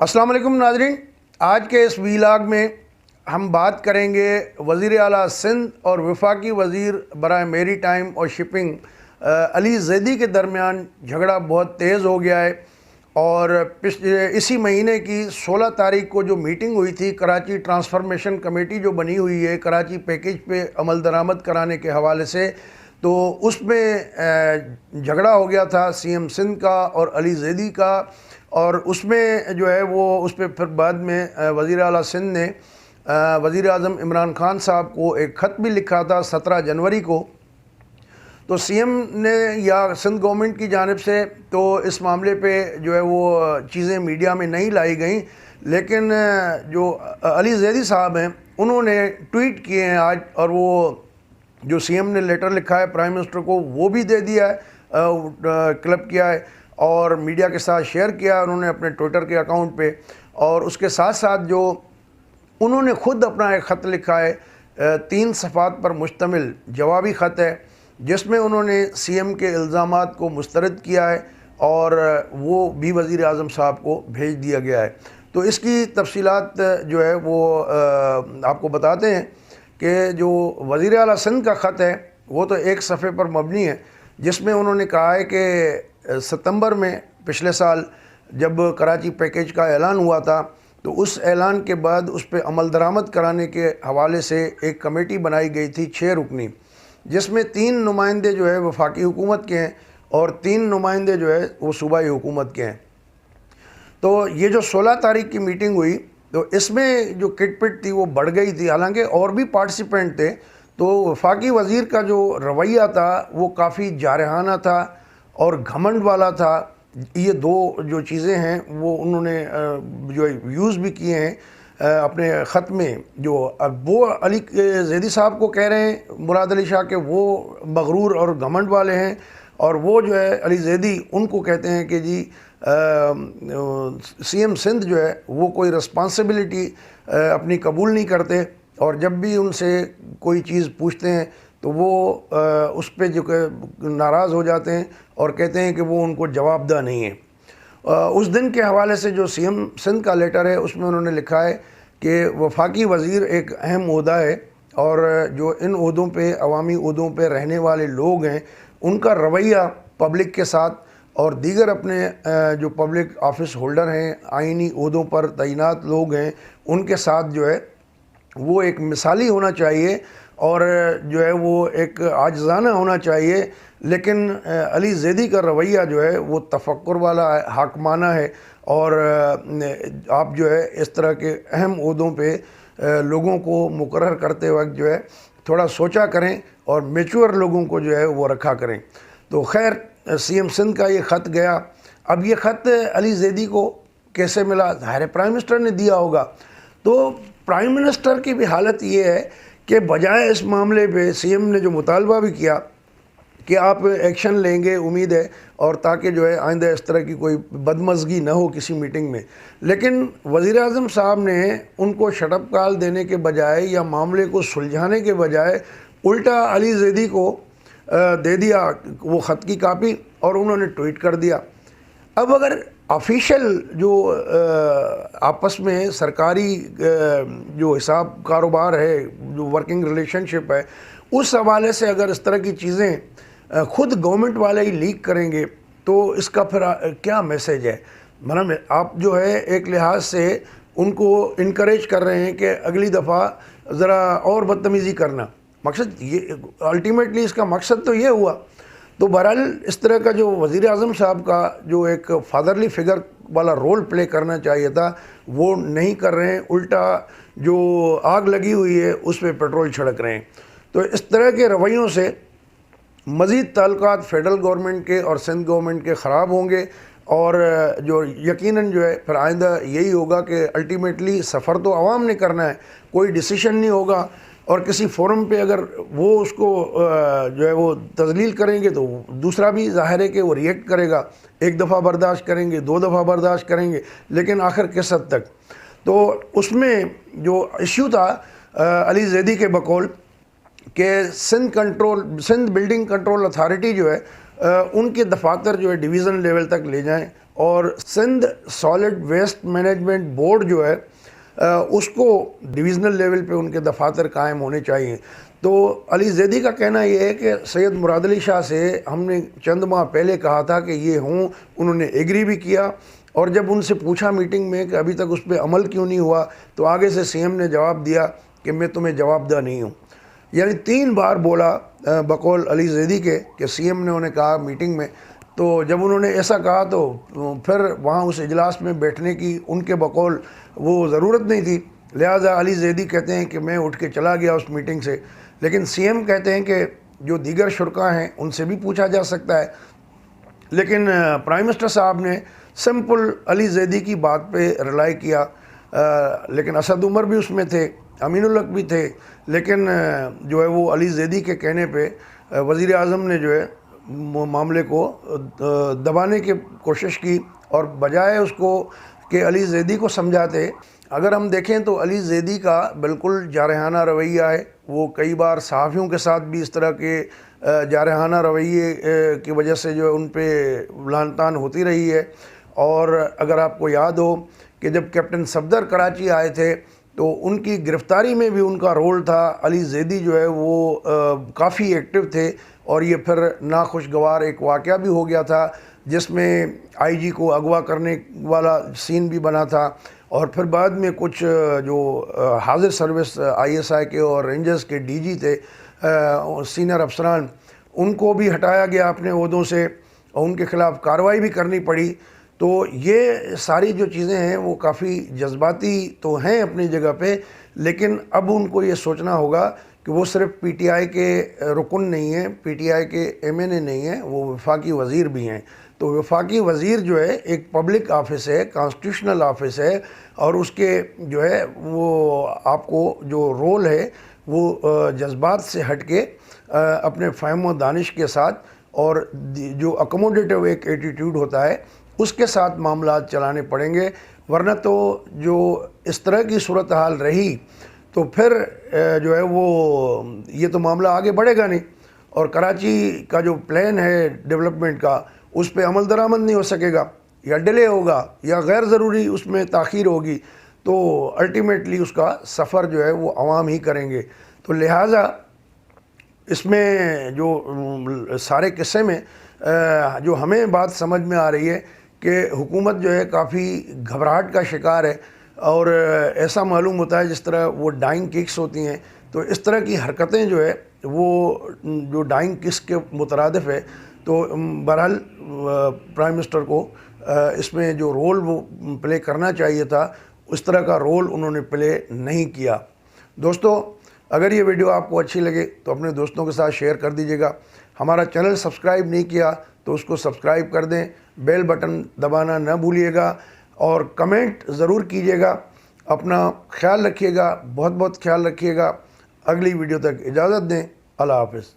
السلام علیکم ناظرین، آج کے اس ویلاگ میں ہم بات کریں گے وزیر اعلیٰ سندھ اور وفاقی وزیر برائے میری ٹائم اور شپنگ علی زیدی کے درمیان جھگڑا بہت تیز ہو گیا ہے۔ اور اسی مہینے کی 16 تاریخ کو جو میٹنگ ہوئی تھی کراچی ٹرانسفارمیشن کمیٹی جو بنی ہوئی ہے کراچی پیکیج پہ عمل درآمد کرانے کے حوالے سے، تو اس میں جھگڑا ہو گیا تھا سی ایم سندھ کا اور علی زیدی کا، اور اس میں جو ہے وہ اس پہ پھر بعد میں وزیر اعلیٰ سندھ نے وزیر اعظم عمران خان صاحب کو ایک خط بھی لکھا تھا 17 جنوری کو۔ تو سی ایم نے یا سندھ گورنمنٹ کی جانب سے تو اس معاملے پہ جو ہے وہ چیزیں میڈیا میں نہیں لائی گئیں، لیکن جو علی زیدی صاحب ہیں انہوں نے ٹویٹ کیے ہیں آج، اور وہ جو سی ایم نے لیٹر لکھا ہے پرائم منسٹر کو وہ بھی دے دیا ہے، کلپ کیا ہے اور میڈیا کے ساتھ شیئر کیا انہوں نے اپنے ٹویٹر کے اکاؤنٹ پہ۔ اور اس کے ساتھ ساتھ جو انہوں نے خود اپنا ایک خط لکھا ہے 3 صفحات پر مشتمل جوابی خط ہے، جس میں انہوں نے سی ایم کے الزامات کو مسترد کیا ہے اور وہ بھی وزیر اعظم صاحب کو بھیج دیا گیا ہے۔ تو اس کی تفصیلات جو ہے وہ آپ کو بتاتے ہیں کہ جو وزیر اعلیٰ سندھ کا خط ہے وہ تو ایک صفحے پر مبنی ہے، جس میں انہوں نے کہا ہے کہ ستمبر میں پچھلے سال جب کراچی پیکیج کا اعلان ہوا تھا تو اس اعلان کے بعد اس پہ عمل درآمد کرانے کے حوالے سے ایک کمیٹی بنائی گئی تھی 6 رکنی، جس میں 3 نمائندے جو ہے وفاقی حکومت کے ہیں اور 3 نمائندے جو ہے وہ صوبائی حکومت کے ہیں۔ تو یہ جو 16 تاریخ کی میٹنگ ہوئی تو اس میں جو کٹ پٹ تھی وہ بڑھ گئی تھی، حالانکہ اور بھی پارٹیسپینٹ تھے۔ تو وفاقی وزیر کا جو رویہ تھا وہ کافی جارحانہ تھا اور گھمنڈ والا تھا۔ یہ 2 جو چیزیں ہیں وہ انہوں نے جو یوز بھی کیے ہیں اپنے خط میں، جو اب وہ علی زیدی صاحب کو کہہ رہے ہیں مراد علی شاہ کہ وہ مغرور اور گھمنڈ والے ہیں، اور وہ جو ہے علی زیدی ان کو کہتے ہیں کہ جی سی ایم سندھ جو ہے وہ کوئی رسپانسبلٹی اپنی قبول نہیں کرتے، اور جب بھی ان سے کوئی چیز پوچھتے ہیں تو وہ اس پہ جو کہ ناراض ہو جاتے ہیں اور کہتے ہیں کہ وہ ان کو جواب دہ نہیں ہے۔ اس دن کے حوالے سے جو سی ایم سندھ کا لیٹر ہے اس میں انہوں نے لکھا ہے کہ وفاقی وزیر ایک اہم عہدہ ہے، اور جو ان عہدوں پہ عوامی عہدوں پہ رہنے والے لوگ ہیں ان کا رویہ پبلک کے ساتھ اور دیگر اپنے جو پبلک آفس ہولڈر ہیں، آئینی عہدوں پر تعینات لوگ ہیں، ان کے ساتھ جو ہے وہ ایک مثالی ہونا چاہیے اور جو ہے وہ ایک عاجزانہ ہونا چاہیے۔ لیکن علی زیدی کا رویہ جو ہے وہ تفکر والا ہے، حاکمانہ ہے، اور آپ جو ہے اس طرح کے اہم عہدوں پہ لوگوں کو مقرر کرتے وقت جو ہے تھوڑا سوچا کریں اور میچور لوگوں کو جو ہے وہ رکھا کریں۔ تو خیر سی ایم سندھ کا یہ خط گیا۔ اب یہ خط علی زیدی کو کیسے ملا؟ ظاہر پرائم منسٹر نے دیا ہوگا۔ تو پرائم منسٹر کی بھی حالت یہ ہے کہ بجائے اس معاملے پہ سی ایم نے جو مطالبہ بھی کیا کہ آپ ایکشن لیں گے، امید ہے، اور تاکہ جو ہے آئندہ اس طرح کی کوئی بدمزگی نہ ہو کسی میٹنگ میں، لیکن وزیر اعظم صاحب نے ان کو شٹ اپ کال دینے کے بجائے یا معاملے کو سلجھانے کے بجائے الٹا علی زیدی کو دے دیا وہ خط کی کاپی اور انہوں نے ٹویٹ کر دیا۔ اب اگر آفیشیل جو آپس میں سرکاری جو حساب کاروبار ہے، جو ورکنگ ریلیشن شپ ہے، اس حوالے سے اگر اس طرح کی چیزیں خود گورنمنٹ والے ہی لیک کریں گے تو اس کا پھر کیا میسیج ہے؟ مطلب آپ جو ہے ایک لحاظ سے ان کو انکریج کر رہے ہیں کہ اگلی دفعہ ذرا اور بدتمیزی کرنا، مقصد یہ الٹیمیٹلی اس کا مقصد تو یہ ہوا۔ تو بہرحال اس طرح کا جو وزیر اعظم صاحب کا جو ایک فادرلی فگر والا رول پلے کرنا چاہیے تھا وہ نہیں کر رہے ہیں، الٹا جو آگ لگی ہوئی ہے اس پہ پیٹرول چھڑک رہے ہیں۔ تو اس طرح کے رویوں سے مزید تعلقات فیڈرل گورنمنٹ کے اور سندھ گورنمنٹ کے خراب ہوں گے، اور جو یقیناً جو ہے پھر آئندہ یہی ہوگا کہ الٹیمیٹلی سفر تو عوام نے کرنا ہے، کوئی ڈیسیشن نہیں ہوگا، اور کسی فورم پہ اگر وہ اس کو جو ہے وہ تذلیل کریں گے تو دوسرا بھی ظاہر ہے کہ وہ ریئیکٹ کرے گا، 1 دفعہ برداشت کریں گے، 2 دفعہ برداشت کریں گے، لیکن آخر کس حد تک؟ تو اس میں جو ایشو تھا علی زیدی کے بقول کہ سندھ بلڈنگ کنٹرول اتھارٹی جو ہے ان کے دفاتر جو ہے ڈویژن لیول تک لے جائیں، اور Sindh solid waste management board جو ہے اس کو ڈویژنل لیول پہ ان کے دفاتر قائم ہونے چاہیے۔ تو علی زیدی کا کہنا یہ ہے کہ سید مراد علی شاہ سے ہم نے چند ماہ پہلے کہا تھا کہ یہ ہوں، انہوں نے ایگری بھی کیا، اور جب ان سے پوچھا میٹنگ میں کہ ابھی تک اس پہ عمل کیوں نہیں ہوا، تو آگے سے سی ایم نے جواب دیا کہ میں تمہیں جواب دہ نہیں ہوں۔ یعنی 3 بار بولا بقول علی زیدی کے کہ سی ایم نے انہیں کہا میٹنگ میں، تو جب انہوں نے ایسا کہا تو پھر وہاں اس اجلاس میں بیٹھنے کی ان کے بقول وہ ضرورت نہیں تھی، لہٰذا علی زیدی کہتے ہیں کہ میں اٹھ کے چلا گیا اس میٹنگ سے، لیکن سی ایم کہتے ہیں کہ جو دیگر شرکاء ہیں ان سے بھی پوچھا جا سکتا ہے۔ لیکن پرائم منسٹر صاحب نے سمپل علی زیدی کی بات پہ رلائی کیا، لیکن اسد عمر بھی اس میں تھے، امین الحق بھی تھے، لیکن جو ہے وہ علی زیدی کے کہنے پہ وزیر اعظم نے جو ہے معاملے کو دبانے کی کوشش کی، اور بجائے اس کو کہ علی زیدی کو سمجھاتے، اگر ہم دیکھیں تو علی زیدی کا بالکل جارحانہ رویہ ہے۔ وہ کئی بار صحافیوں کے ساتھ بھی اس طرح کے جارحانہ رویے کی وجہ سے جو ان پہ لعن طعن ہوتی رہی ہے۔ اور اگر آپ کو یاد ہو کہ جب کیپٹن صفدر کراچی آئے تھے تو ان کی گرفتاری میں بھی ان کا رول تھا، علی زیدی جو ہے وہ کافی ایکٹیو تھے، اور یہ پھر ناخوشگوار ایک واقعہ بھی ہو گیا تھا جس میں آئی جی کو اغوا کرنے والا سین بھی بنا تھا، اور پھر بعد میں کچھ جو حاضر سروس آئی ایس آئی کے اور رینجرز کے ڈی جی تھے، سینئر افسران، ان کو بھی ہٹایا گیا اپنے عہدوں سے، اور ان کے خلاف کارروائی بھی کرنی پڑی۔ تو یہ ساری جو چیزیں ہیں وہ کافی جذباتی تو ہیں اپنی جگہ پہ، لیکن اب ان کو یہ سوچنا ہوگا کہ وہ صرف پی ٹی آئی کے رکن نہیں ہیں، پی ٹی آئی کے ایم این اے نہیں ہیں، وہ وفاقی وزیر بھی ہیں۔ تو وفاقی وزیر جو ہے ایک پبلک آفس ہے، کانسٹیٹیوشنل آفس ہے، اور اس کے جو ہے وہ آپ کو جو رول ہے وہ جذبات سے ہٹ کے اپنے فہم و دانش کے ساتھ اور جو اکوموڈیٹو ایک ایٹیٹیوڈ ہوتا ہے اس کے ساتھ معاملات چلانے پڑیں گے، ورنہ تو جو اس طرح کی صورتحال رہی تو پھر جو ہے وہ یہ تو معاملہ آگے بڑھے گا نہیں، اور کراچی کا جو پلان ہے ڈیولپمنٹ کا اس پہ عمل درآمد نہیں ہو سکے گا، یا ڈیلے ہوگا، یا غیر ضروری اس میں تاخیر ہوگی، تو الٹیمیٹلی اس کا سفر جو ہے وہ عوام ہی کریں گے۔ تو لہٰذا اس میں جو سارے قصے میں جو ہمیں بات سمجھ میں آ رہی ہے کہ حکومت جو ہے کافی گھبراہٹ کا شکار ہے، اور ایسا معلوم ہوتا ہے جس طرح وہ ڈائنگ ککس ہوتی ہیں، تو اس طرح کی حرکتیں جو ہے وہ جو ڈائنگ ککس کے مترادف ہے۔ تو بہرحال پرائم منسٹر کو اس میں جو رول وہ پلے کرنا چاہیے تھا اس طرح کا رول انہوں نے پلے نہیں کیا۔ دوستو، اگر یہ ویڈیو آپ کو اچھی لگے تو اپنے دوستوں کے ساتھ شیئر کر دیجیے گا۔ ہمارا چینل سبسکرائب نہیں کیا تو اس کو سبسکرائب کر دیں، بیل بٹن دبانا نہ بھولیے گا، اور کمنٹ ضرور کیجیے گا۔ اپنا خیال رکھیے گا، بہت بہت خیال رکھیے گا۔ اگلی ویڈیو تک اجازت دیں، اللہ حافظ۔